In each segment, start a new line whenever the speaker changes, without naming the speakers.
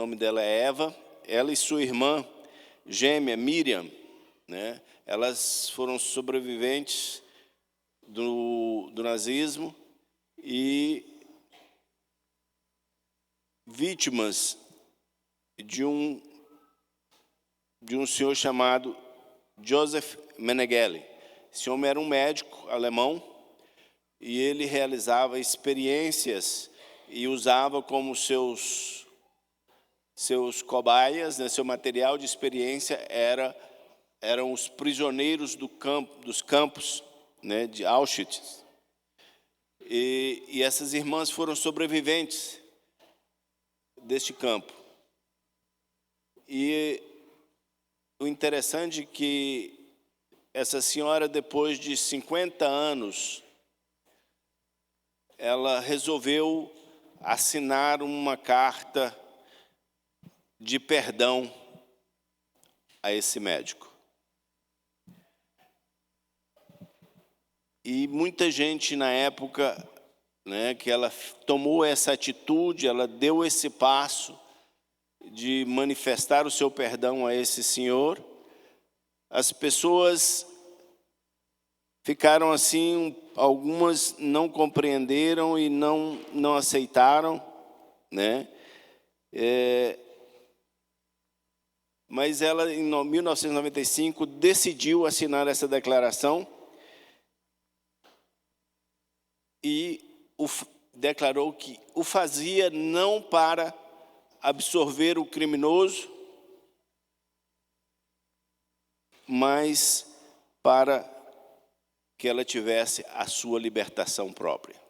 nome dela é Eva. Ela e sua irmã gêmea, Miriam, né? Elas foram sobreviventes do nazismo e vítimas de um senhor chamado Joseph Mengele. Esse homem era um médico alemão e ele realizava experiências e usava como seus cobaias, né, seu material de experiência eram os prisioneiros dos campos, né, de Auschwitz. E essas irmãs foram sobreviventes deste campo. E o interessante é que essa senhora, depois de 50 anos, ela resolveu assinar uma carta de perdão a esse médico. E muita gente na época, né, que ela tomou essa atitude, ela deu esse passo de manifestar o seu perdão a esse senhor, as pessoas ficaram assim, algumas não compreenderam e não aceitaram, né? Mas ela, em 1995, decidiu assinar essa declaração e declarou que o fazia não para absorver o criminoso, mas para que ela tivesse a sua libertação própria.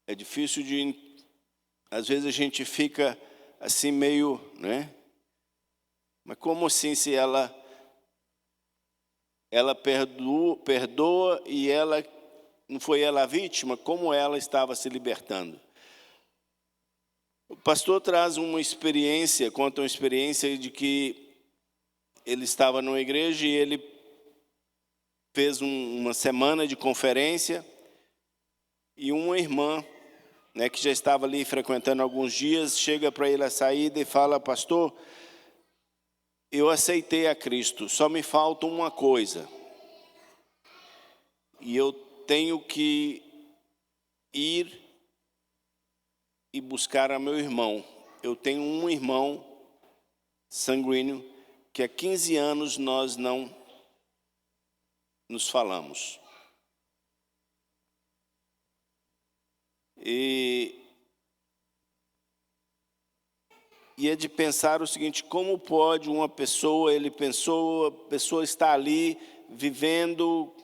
É difícil às vezes a gente fica assim meio, né? Mas como assim se ela perdoa e ela não foi ela a vítima, como ela estava se libertando? O pastor traz uma experiência, conta uma experiência de que ele estava numa igreja e ele fez uma semana de conferência e uma irmã, né, que já estava ali frequentando alguns dias, chega para ele à saída e fala: pastor, eu aceitei a Cristo, só me falta uma coisa. E eu tenho que ir e buscar a meu irmão. Eu tenho um irmão sanguíneo que há 15 anos nós não nos falamos. E é de pensar o seguinte: como pode uma pessoa, a pessoa está ali vivendo,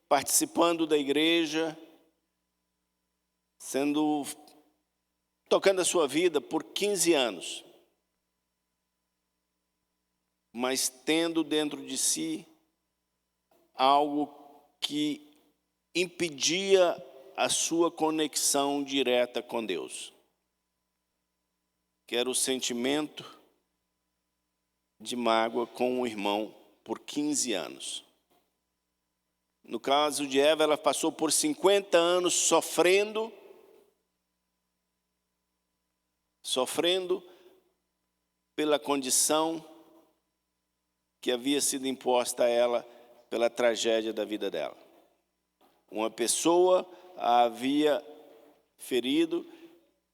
participando da igreja, tocando a sua vida por 15 anos, mas tendo dentro de si algo que impedia a sua conexão direta com Deus, que era o sentimento de mágoa com o irmão por 15 anos. No caso de Eva, ela passou por 50 anos sofrendo pela condição que havia sido imposta a ela pela tragédia da vida dela. Uma pessoa a havia ferido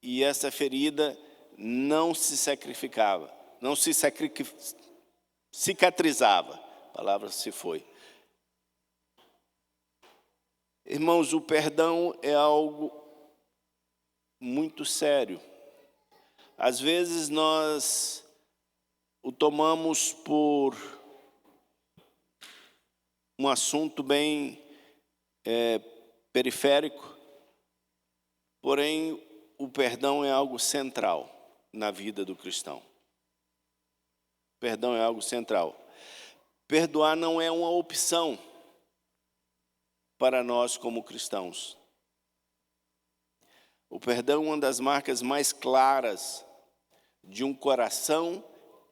e essa ferida não se sacrificava, não se cicatrizava, a palavra se foi. Irmãos, o perdão é algo muito sério. Às vezes nós o tomamos por um assunto bem periférico, porém o perdão é algo central na vida do cristão. Perdão é algo central. Perdoar não é uma opção para nós como cristãos. O perdão é uma das marcas mais claras de um coração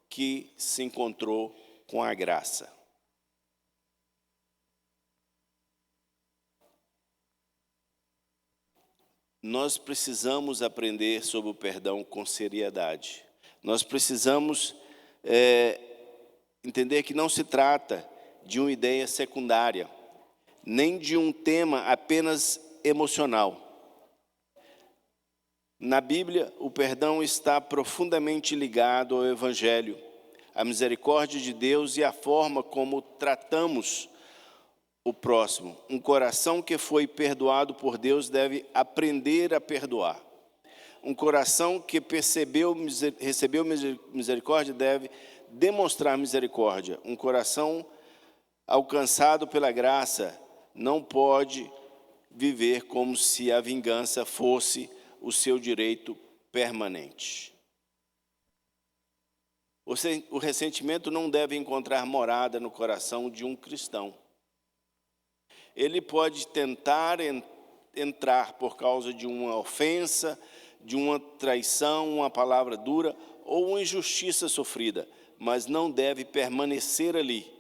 que se encontrou com a graça. nós precisamos aprender sobre o perdão com seriedade. Nós precisamos entender que não se trata de uma ideia secundária, nem de um tema apenas emocional. Na Bíblia, o perdão está profundamente ligado ao Evangelho, à misericórdia de Deus e à forma como tratamos o próximo. Um coração que foi perdoado por Deus deve aprender a perdoar. Um coração que recebeu misericórdia deve demonstrar misericórdia. Um coração alcançado pela graça não pode viver como se a vingança fosse o seu direito permanente. O ressentimento não deve encontrar morada no coração de um cristão. Ele pode tentar entrar por causa de uma ofensa, de uma traição, uma palavra dura ou uma injustiça sofrida, mas não deve permanecer ali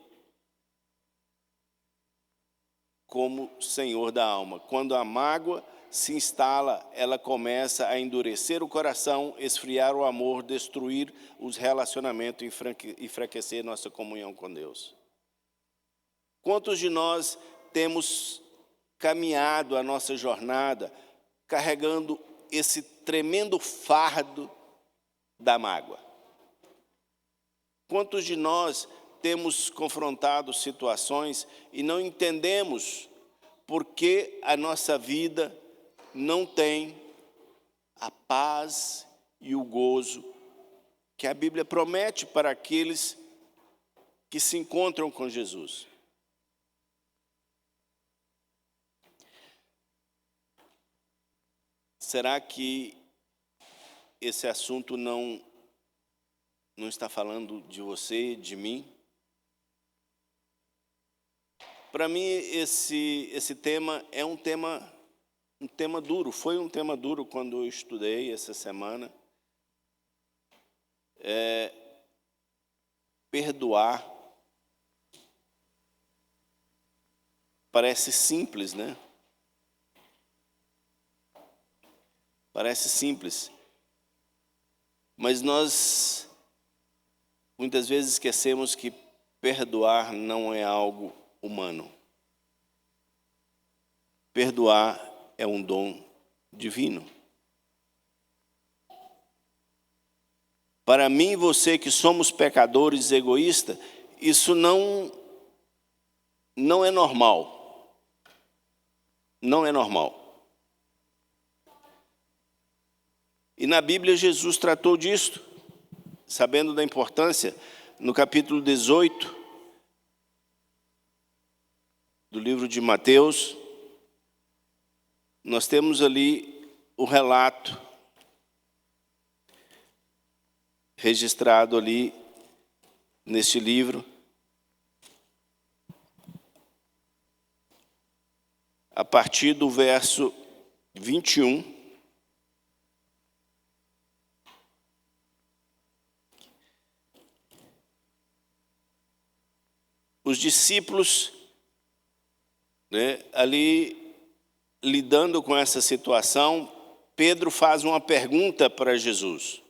como senhor da alma. Quando a mágoa se instala, ela começa a endurecer o coração, esfriar o amor, destruir os relacionamentos e enfraquecer nossa comunhão com Deus. Quantos de nós temos caminhado a nossa jornada carregando esse tremendo fardo da mágoa? Quantos de nós temos confrontado situações e não entendemos por que a nossa vida não tem a paz e o gozo que a Bíblia promete para aqueles que se encontram com Jesus? Será que esse assunto não está falando de você, de mim? Para mim, esse tema é um tema duro. Foi um tema duro quando eu estudei essa semana. Perdoar parece simples, né? Parece simples. Mas nós muitas vezes esquecemos que perdoar não é algo humano. Perdoar é um dom divino. Para mim e você que somos pecadores egoístas, isso não é normal. Não é normal. E na Bíblia Jesus tratou disto, sabendo da importância, no capítulo 18 do livro de Mateus, nós temos ali o relato registrado ali neste livro, a partir do verso 21. Os discípulos, ali lidando com essa situação, Pedro faz uma pergunta para Jesus.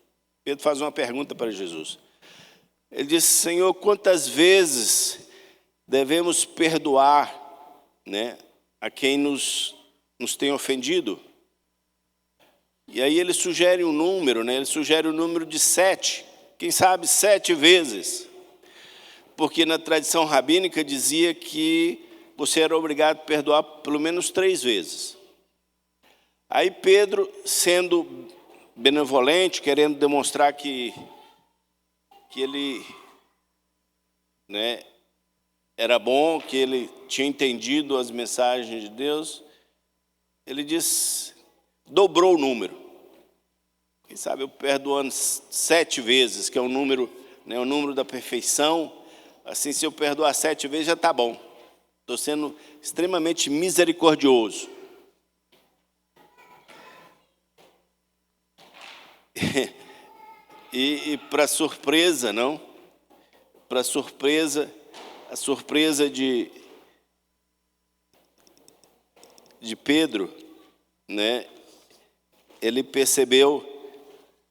Ele diz: Senhor, quantas vezes devemos perdoar, a quem nos tem ofendido? E aí ele sugere um número, ele sugere o número de 7. Quem sabe 7 vezes. Porque na tradição rabínica dizia que você era obrigado a perdoar pelo menos 3 vezes. Aí Pedro, sendo benevolente, querendo demonstrar que ele era bom, que ele tinha entendido as mensagens de Deus, ele dobrou o número. Quem sabe eu perdoando 7 vezes, que é o número da perfeição. Assim, se eu perdoar 7 vezes, já está bom. Estou sendo extremamente misericordioso. E para surpresa, a surpresa de Pedro, ele percebeu,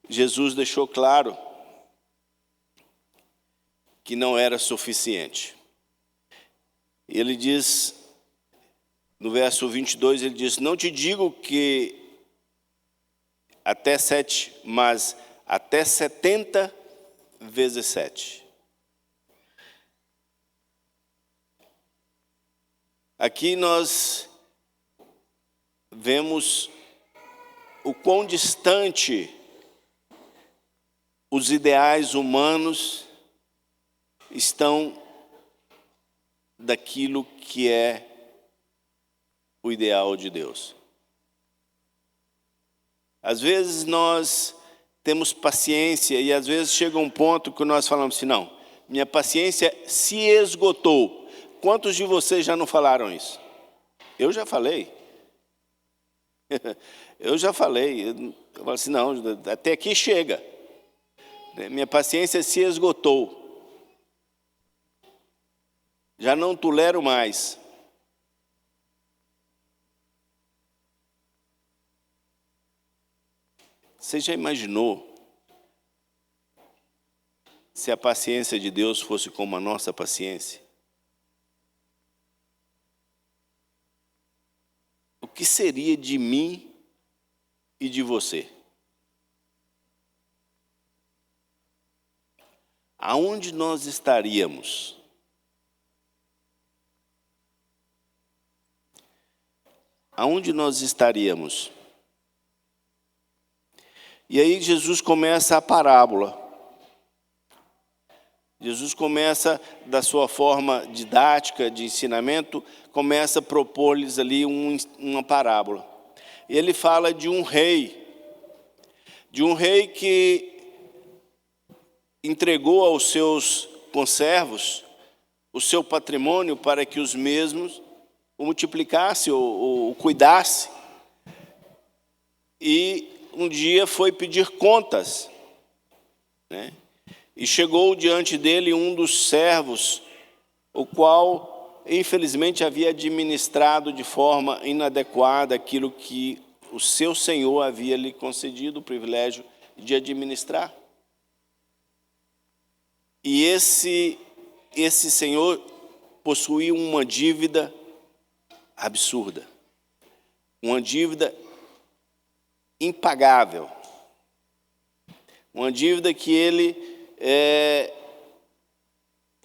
Jesus deixou claro que não era suficiente. Ele diz, no verso 22, ele diz: não te digo que até 7, mas até 70 vezes 7. Aqui nós vemos o quão distante os ideais humanos estão daquilo que é o ideal de Deus. Às vezes nós temos paciência e às vezes chega um ponto que nós falamos assim: não, minha paciência se esgotou. Quantos de vocês já não falaram isso? Eu já falei. Eu já falei. Eu falo assim: não, até aqui chega. Minha paciência se esgotou. Já não tolero mais. Você já imaginou se a paciência de Deus fosse como a nossa paciência? O que seria de mim e de você? Aonde nós estaríamos? Aonde nós estaríamos? E aí Jesus começa a parábola. Jesus começa, da sua forma didática, de ensinamento, começa a propor-lhes ali uma parábola. E ele fala de um rei que entregou aos seus conservos o seu patrimônio para que os mesmos o multiplicassem ou cuidassem. E um dia foi pedir contas, né? E chegou diante dele um dos servos, o qual, infelizmente, havia administrado de forma inadequada aquilo que o seu senhor havia lhe concedido o privilégio de administrar. E esse senhor possuía uma dívida absurda, uma dívida impagável, uma dívida que ele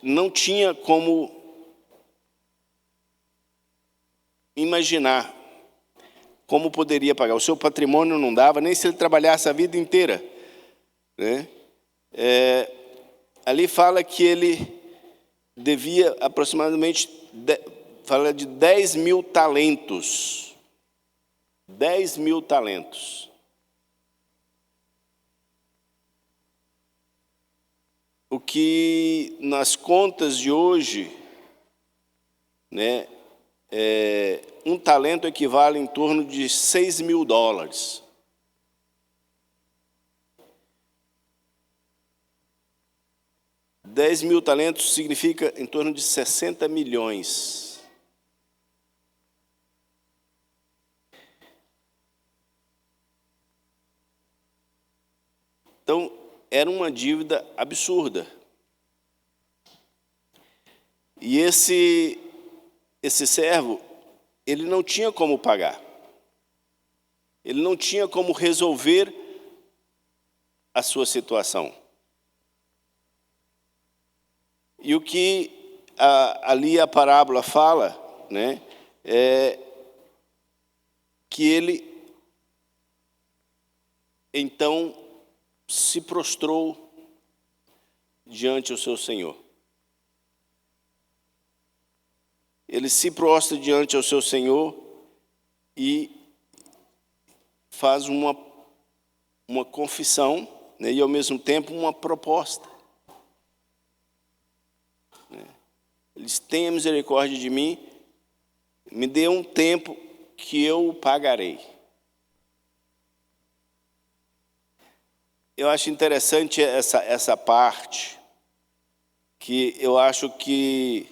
não tinha como imaginar como poderia pagar. O seu patrimônio não dava, nem se ele trabalhasse a vida inteira, né? Ali fala que ele devia aproximadamente, fala de 10 mil talentos. 10 mil talentos. O que nas contas de hoje, né, um talento equivale em torno de 6 mil dólares. $10 mil talentos significa em torno de 60 milhões. Então, era uma dívida absurda. E esse servo, ele não tinha como pagar. Ele não tinha como resolver a sua situação. E o que ali a parábola fala, né, é que ele, então, se prostrou diante do seu Senhor. Ele se prostra diante do seu Senhor e faz uma confissão, né, e ao mesmo tempo uma proposta. Ele diz: tenha misericórdia de mim, me dê um tempo que eu o pagarei. Eu acho interessante essa parte, que eu acho que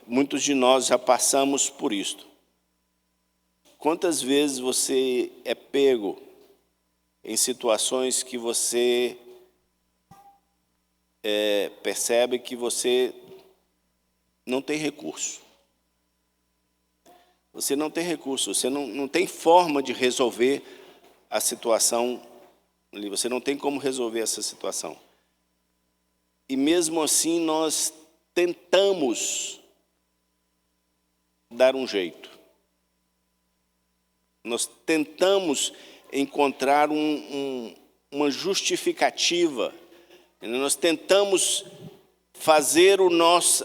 muitos de nós já passamos por isto. Quantas vezes você é pego em situações que você percebe que você não tem recurso. Você não tem recurso, você não tem forma de resolver a situação ali, você não tem como resolver essa situação. E mesmo assim nós tentamos dar um jeito. Nós tentamos encontrar uma justificativa. Nós tentamos fazer o nosso,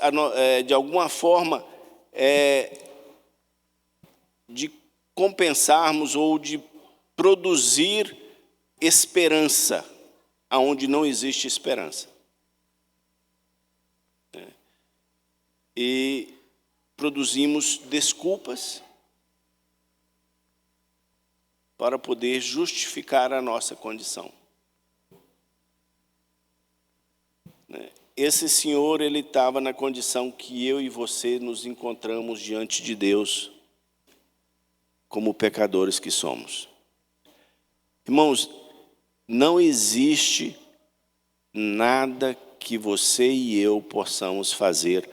de alguma forma, de compensarmos ou de produzir esperança aonde não existe esperança. E produzimos desculpas para poder justificar a nossa condição. Esse senhor, ele estava na condição que eu e você nos encontramos diante de Deus, como pecadores que somos. Irmãos, não existe nada que você e eu possamos fazer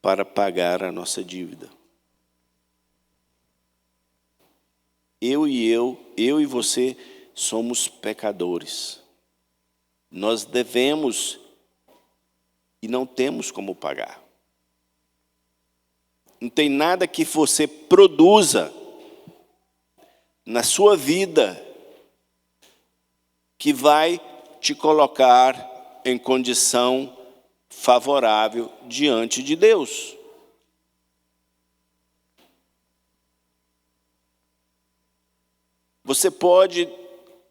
para pagar a nossa dívida. Eu e você somos pecadores. Nós devemos e não temos como pagar. Não tem nada que você produza na sua vida que vai te colocar em condição favorável diante de Deus. Você pode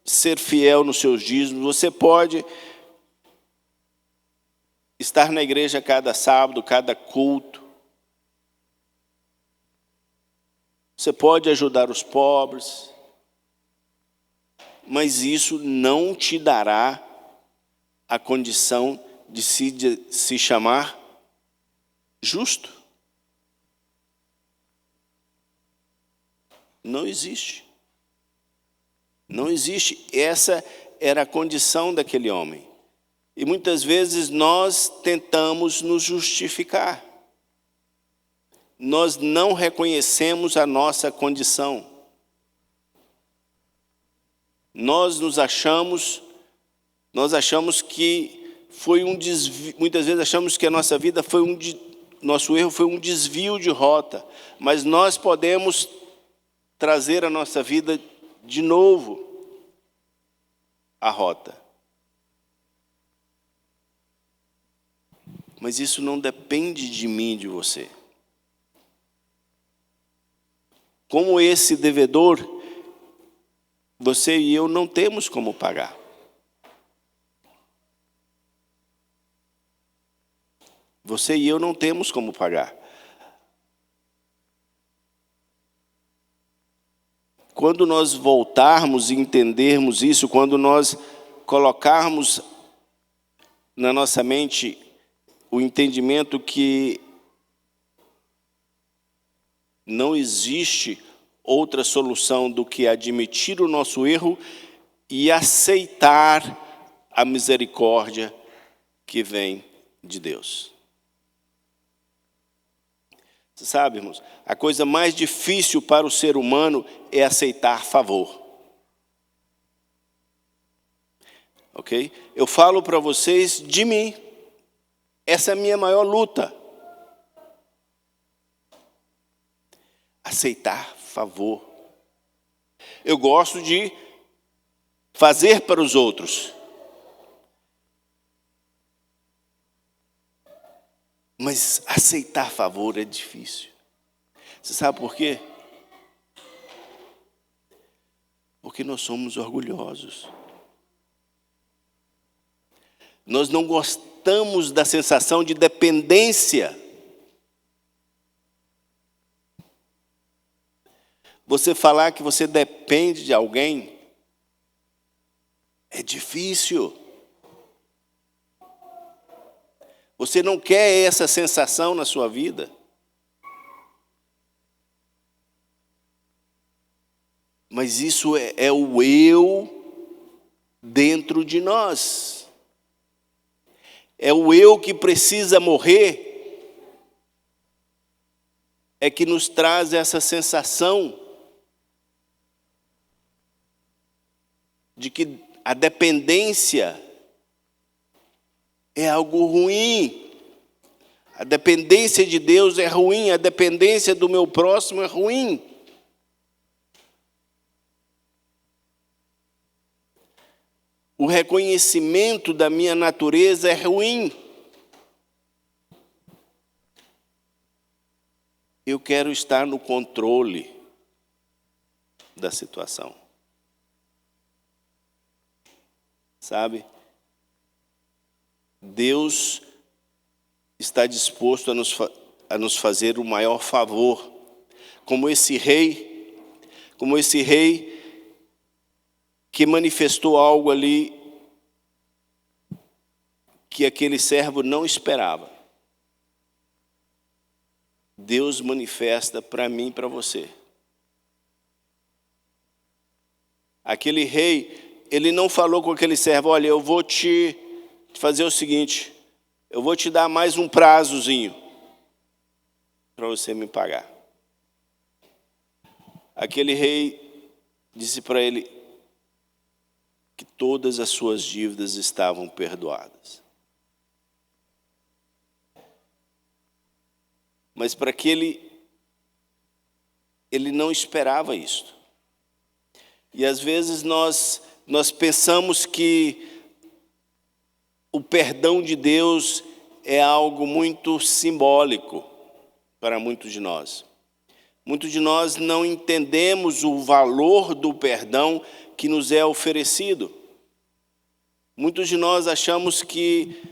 ser fiel nos seus dízimos, você pode estar na igreja cada sábado, cada culto. Você pode ajudar os pobres, mas isso não te dará a condição de se chamar justo. Não existe. Não existe. Essa era a condição daquele homem. E muitas vezes nós tentamos nos justificar. Nós não reconhecemos a nossa condição. Nós achamos que foi um desvio, muitas vezes achamos que a nossa vida foi nosso erro foi um desvio de rota, mas nós podemos trazer a nossa vida de novo à rota. Mas isso não depende de mim e de você. Como esse devedor, você e eu não temos como pagar. Você e eu não temos como pagar. Quando nós voltarmos e entendermos isso, quando nós colocarmos na nossa mente o entendimento que não existe outra solução do que admitir o nosso erro e aceitar a misericórdia que vem de Deus. Você sabe, irmãos, a coisa mais difícil para o ser humano é aceitar favor. Ok? Eu falo para vocês de mim. Essa é a minha maior luta. Aceitar favor. Eu gosto de fazer para os outros. Mas aceitar favor é difícil. Você sabe por quê? Porque nós somos orgulhosos. Nós não gostamos da sensação de dependência. Você falar que você depende de alguém é difícil. Você não quer essa sensação na sua vida. Mas isso é o eu dentro de nós. É o eu que precisa morrer, é que nos traz essa sensação de que a dependência é algo ruim. A dependência de Deus é ruim, a dependência do meu próximo é ruim. O reconhecimento da minha natureza é ruim. Eu quero estar no controle da situação. Sabe? Deus está disposto a nos fazer o maior favor, como esse rei que manifestou algo ali que aquele servo não esperava. Deus manifesta para mim e para você. Aquele rei, ele não falou com aquele servo: olha, eu vou te fazer o seguinte, eu vou te dar mais um prazozinho para você me pagar. Aquele rei disse para ele que todas as suas dívidas estavam perdoadas. Mas para aquele, ele não esperava isso. E às vezes nós pensamos que o perdão de Deus é algo muito simbólico para muitos de nós. Muitos de nós não entendemos o valor do perdão que nos é oferecido. Muitos de nós achamos que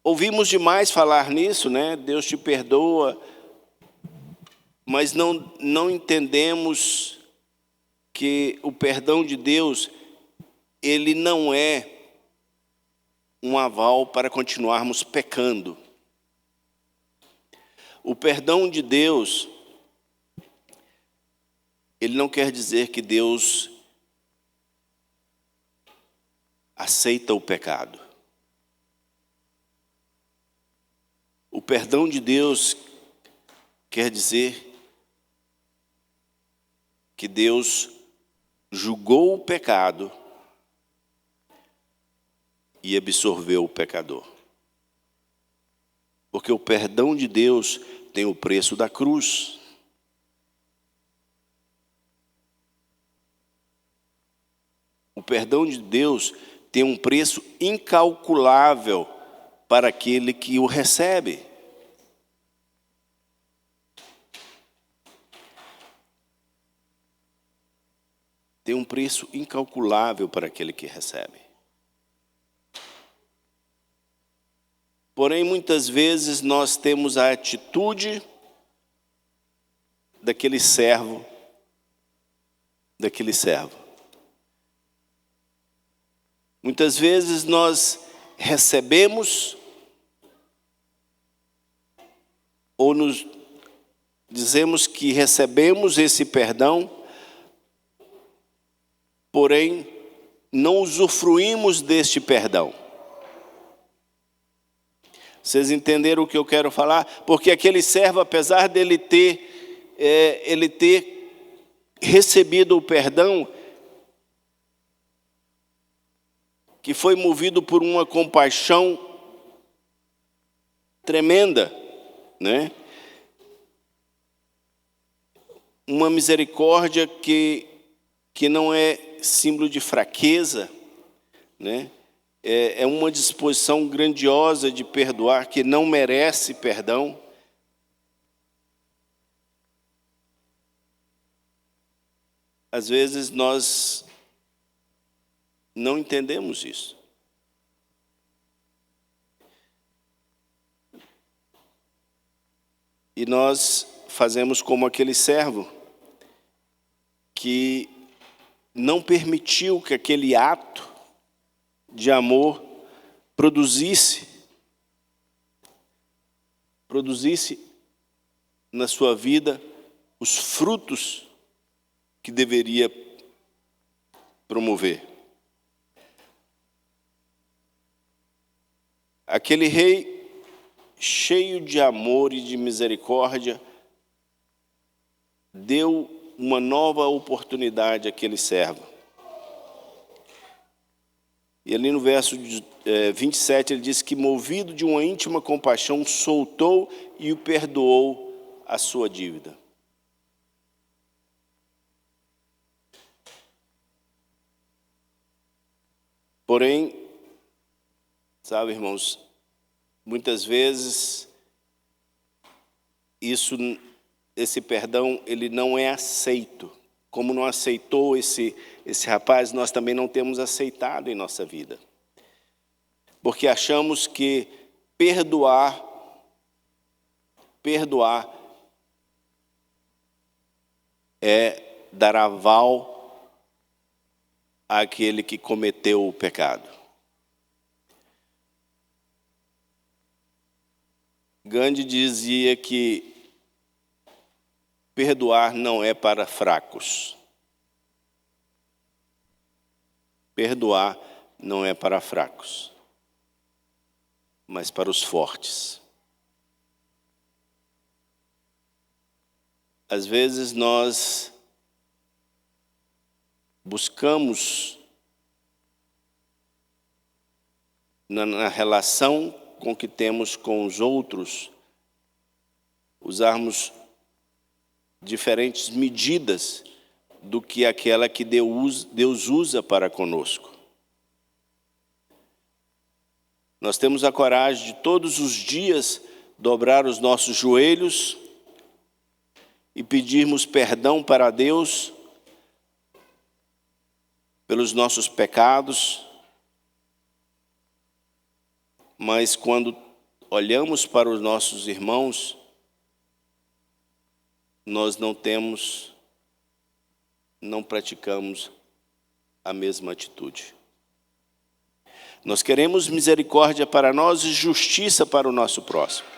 ouvimos demais falar nisso, né? Deus te perdoa, mas não entendemos que o perdão de Deus, ele não é um aval para continuarmos pecando. O perdão de Deus, ele não quer dizer que Deus aceita o pecado. O perdão de Deus quer dizer que Deus julgou o pecado e absorveu o pecador. Porque o perdão de Deus tem o preço da cruz. O perdão de Deus tem um preço incalculável para aquele que o recebe. Tem um preço incalculável para aquele que recebe. Porém, muitas vezes nós temos a atitude daquele servo. Muitas vezes nós recebemos ou nos dizemos que recebemos esse perdão, porém não usufruímos deste perdão. Vocês entenderam o que eu quero falar? Porque aquele servo, apesar dele ter recebido o perdão, que foi movido por uma compaixão tremenda, né? Uma misericórdia que não é símbolo de fraqueza, né? É uma disposição grandiosa de perdoar, que não merece perdão. Às vezes nós não entendemos isso. E nós fazemos como aquele servo que não permitiu que aquele ato de amor produzisse na sua vida os frutos que deveria promover. Aquele rei, cheio de amor e de misericórdia, deu uma nova oportunidade àquele servo. E ali no verso 27, ele diz que, movido de uma íntima compaixão, soltou e o perdoou a sua dívida. Porém, sabe, irmãos, muitas vezes esse perdão ele não é aceito. Como não aceitou esse rapaz, nós também não temos aceitado em nossa vida. Porque achamos que perdoar é dar aval àquele que cometeu o pecado. Gandhi dizia que perdoar não é para fracos. Perdoar não é para fracos, mas para os fortes. Às vezes nós buscamos, na relação com que temos com os outros, usarmos diferentes medidas do que aquela que Deus usa para conosco. Nós temos a coragem de todos os dias dobrar os nossos joelhos e pedirmos perdão para Deus pelos nossos pecados, mas quando olhamos para os nossos irmãos, nós não praticamos a mesma atitude. Nós queremos misericórdia para nós e justiça para o nosso próximo.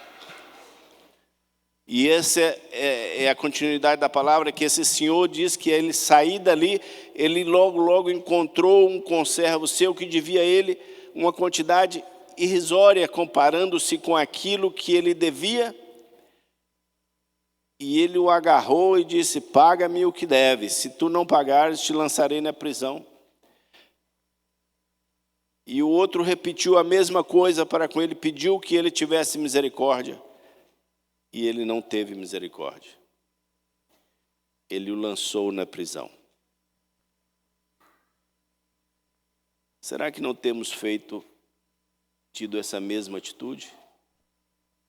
E essa é a continuidade da palavra, que esse senhor diz que ele sair dali, ele logo encontrou um conservo seu que devia a ele uma quantidade irrisória, comparando-se com aquilo que ele devia. E ele o agarrou e disse: paga-me o que deves, se tu não pagares, te lançarei na prisão. E o outro repetiu a mesma coisa para com ele, pediu que ele tivesse misericórdia. E ele não teve misericórdia. Ele o lançou na prisão. Será que não temos tido essa mesma atitude?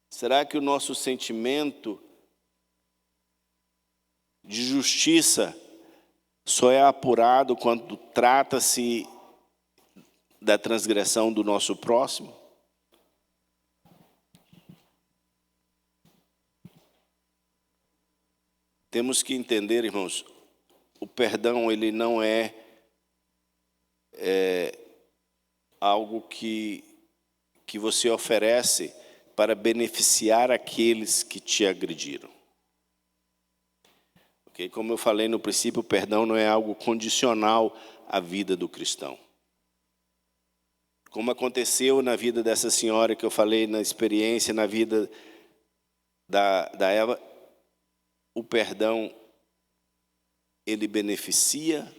Será que o nosso sentimento de justiça só é apurado quando trata-se da transgressão do nosso próximo? Temos que entender, irmãos, o perdão ele não é algo que você oferece para beneficiar aqueles que te agrediram. Okay? Como eu falei no princípio, o perdão não é algo condicional à vida do cristão. Como aconteceu na vida dessa senhora que eu falei, na experiência, na vida da Eva, o perdão, ele beneficia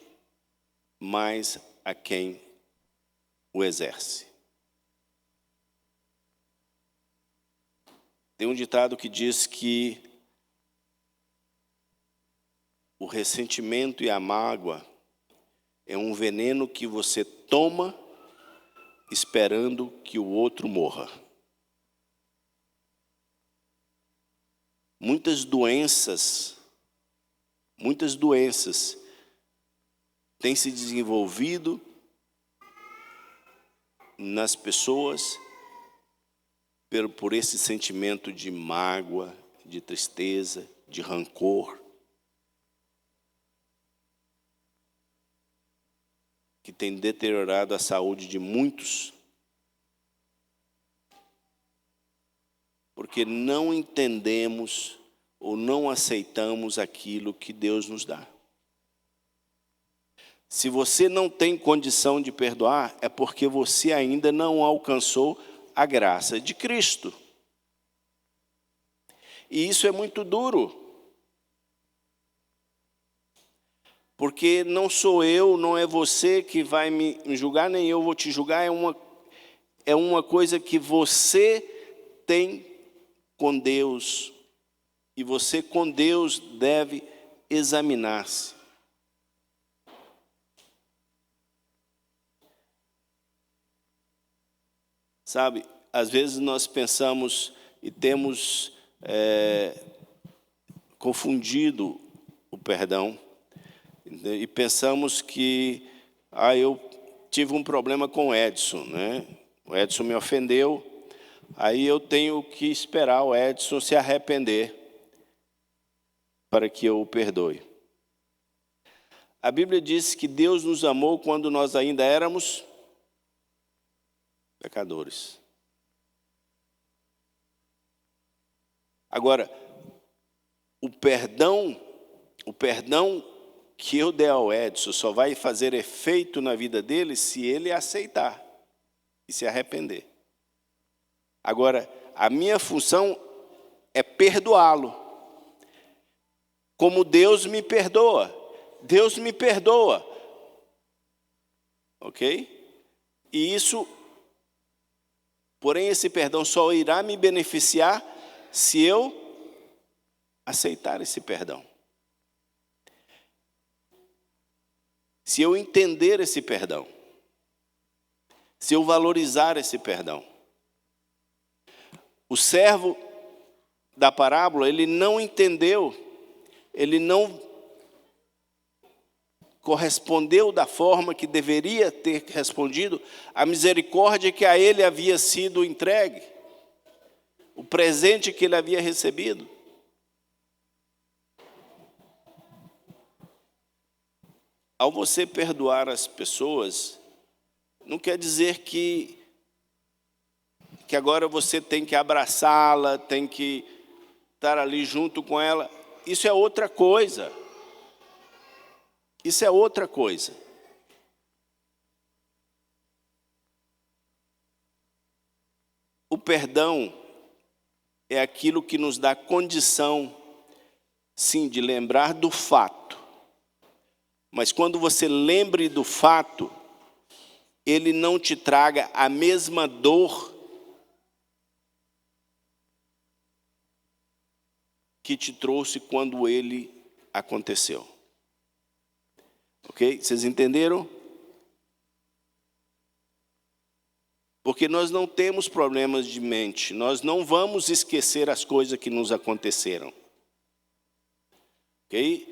mais a quem o exerce. Tem um ditado que diz que o ressentimento e a mágoa é um veneno que você toma esperando que o outro morra. Muitas doenças têm se desenvolvido nas pessoas por esse sentimento de mágoa, de tristeza, de rancor, que tem deteriorado a saúde de muitos, porque não entendemos ou não aceitamos aquilo que Deus nos dá. Se você não tem condição de perdoar, é porque você ainda não alcançou a graça de Cristo. E isso é muito duro. Porque não sou eu, não é você que vai me julgar, nem eu vou te julgar, é uma coisa que você tem com Deus. E você com Deus deve examinar-se. Sabe, às vezes nós pensamos e temos confundido o perdão. E pensamos que, eu tive um problema com o Edson, né? O Edson me ofendeu, aí eu tenho que esperar o Edson se arrepender para que eu o perdoe. A Bíblia diz que Deus nos amou quando nós ainda éramos pecadores. Agora, o perdão que eu der ao Edson só vai fazer efeito na vida dele se ele aceitar e se arrepender. Agora, a minha função é perdoá-lo, como Deus me perdoa. Deus me perdoa, ok? E isso, porém, esse perdão só irá me beneficiar se eu aceitar esse perdão. Se eu entender esse perdão. Se eu valorizar esse perdão. O servo da parábola, ele não entendeu, ele não correspondeu da forma que deveria ter respondido à misericórdia que a ele havia sido entregue, o presente que ele havia recebido. Ao você perdoar as pessoas, não quer dizer que agora você tem que abraçá-la, tem que estar ali junto com ela. Isso é outra coisa. Isso é outra coisa. O perdão é aquilo que nos dá condição, sim, de lembrar do fato. Mas quando você lembre do fato, ele não te traga a mesma dor que te trouxe quando ele aconteceu. Ok? Vocês entenderam? Porque nós não temos problemas de mente. Nós não vamos esquecer as coisas que nos aconteceram. Ok?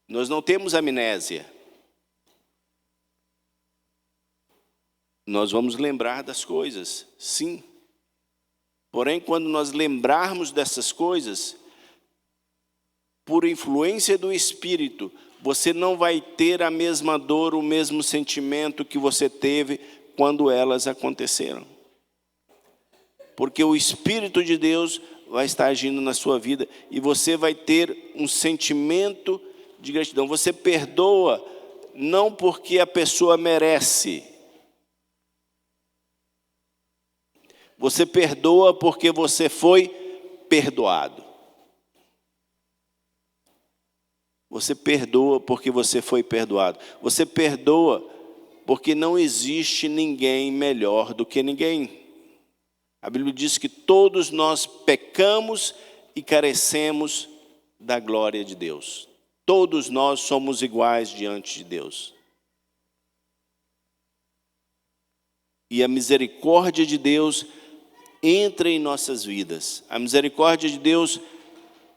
Nós não temos amnésia. Nós vamos lembrar das coisas, sim. Porém, quando nós lembrarmos dessas coisas, por influência do Espírito, você não vai ter a mesma dor, o mesmo sentimento que você teve quando elas aconteceram. Porque o Espírito de Deus vai estar agindo na sua vida e você vai ter um sentimento de gratidão. Você perdoa não porque a pessoa merece. Você perdoa porque você foi perdoado. Você perdoa porque você foi perdoado. Você perdoa porque não existe ninguém melhor do que ninguém. A Bíblia diz que todos nós pecamos e carecemos da glória de Deus. Todos nós somos iguais diante de Deus. E a misericórdia de Deus entra em nossas vidas. A misericórdia de Deus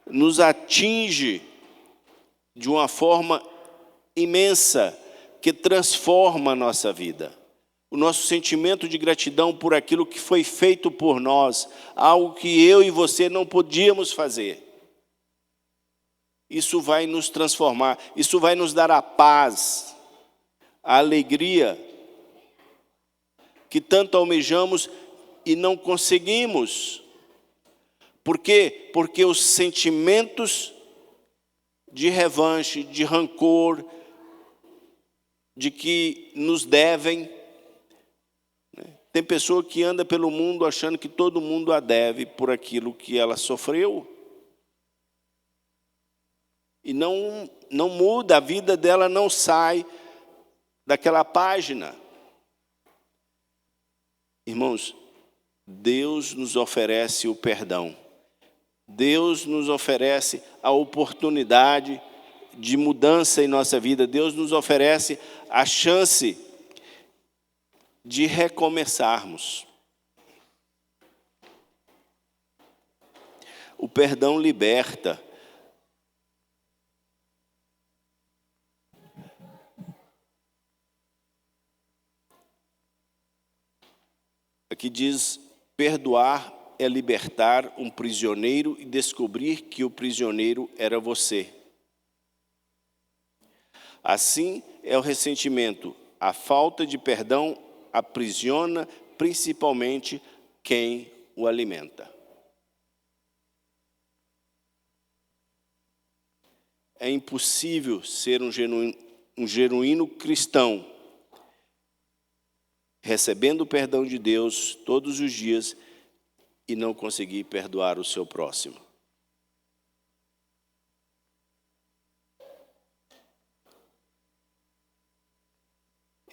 nos atinge de uma forma imensa que transforma a nossa vida. O nosso sentimento de gratidão por aquilo que foi feito por nós, algo que eu e você não podíamos fazer. Isso vai nos transformar, isso vai nos dar a paz, a alegria que tanto almejamos e não conseguimos. Por quê? Porque os sentimentos de revanche, de rancor, de que nos devem, Tem pessoa que anda pelo mundo achando que todo mundo a deve por aquilo que ela sofreu. E não muda, a vida dela não sai daquela página. Irmãos, Deus nos oferece o perdão. Deus nos oferece a oportunidade de mudança em nossa vida. Deus nos oferece a chance de recomeçarmos. O perdão liberta. Aqui diz: perdoar é libertar um prisioneiro e descobrir que o prisioneiro era você. Assim é o ressentimento. A falta de perdão aprisiona principalmente quem o alimenta. É impossível ser um genuíno cristão, recebendo o perdão de Deus todos os dias e não conseguir perdoar o seu próximo.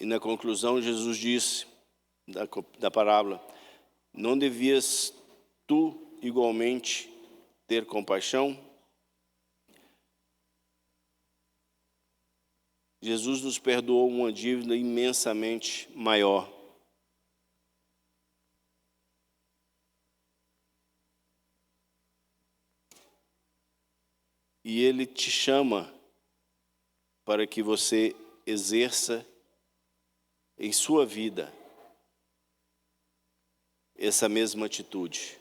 E na conclusão, Jesus disse da parábola: não devias tu igualmente ter compaixão? Jesus nos perdoou uma dívida imensamente maior. E Ele te chama para que você exerça em sua vida essa mesma atitude.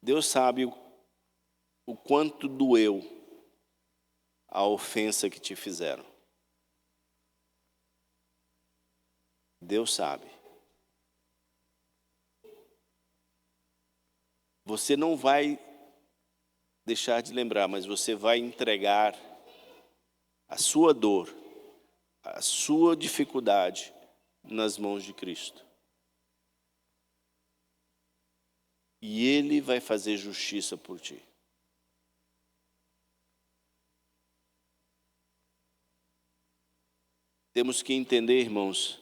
Deus sabe o quanto doeu a ofensa que te fizeram. Deus sabe. Você não vai deixar de lembrar, mas você vai entregar a sua dor, a sua dificuldade nas mãos de Cristo. E Ele vai fazer justiça por ti. Temos que entender, irmãos,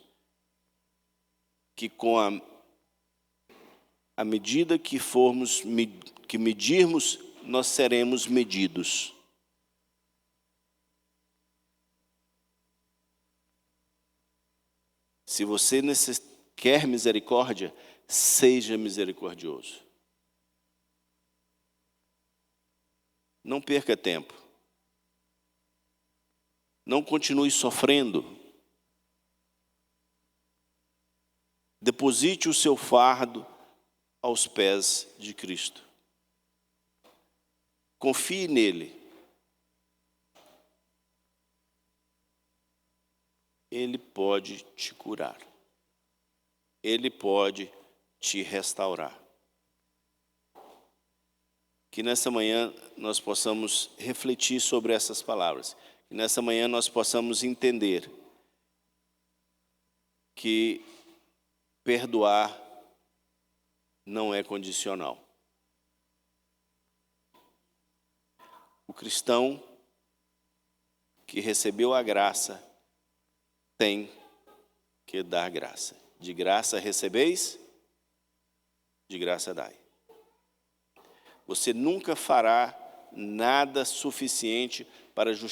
que com a medida que medirmos, nós seremos medidos. Se você quer misericórdia, seja misericordioso. Não perca tempo. Não continue sofrendo. Deposite o seu fardo aos pés de Cristo. Confie nele. Ele pode te curar. Ele pode te restaurar. Que nessa manhã nós possamos refletir sobre essas palavras. Que nessa manhã nós possamos entender que perdoar não é condicional. O cristão que recebeu a graça tem que dar graça. De graça recebeis, de graça dai. Você nunca fará nada suficiente para justificar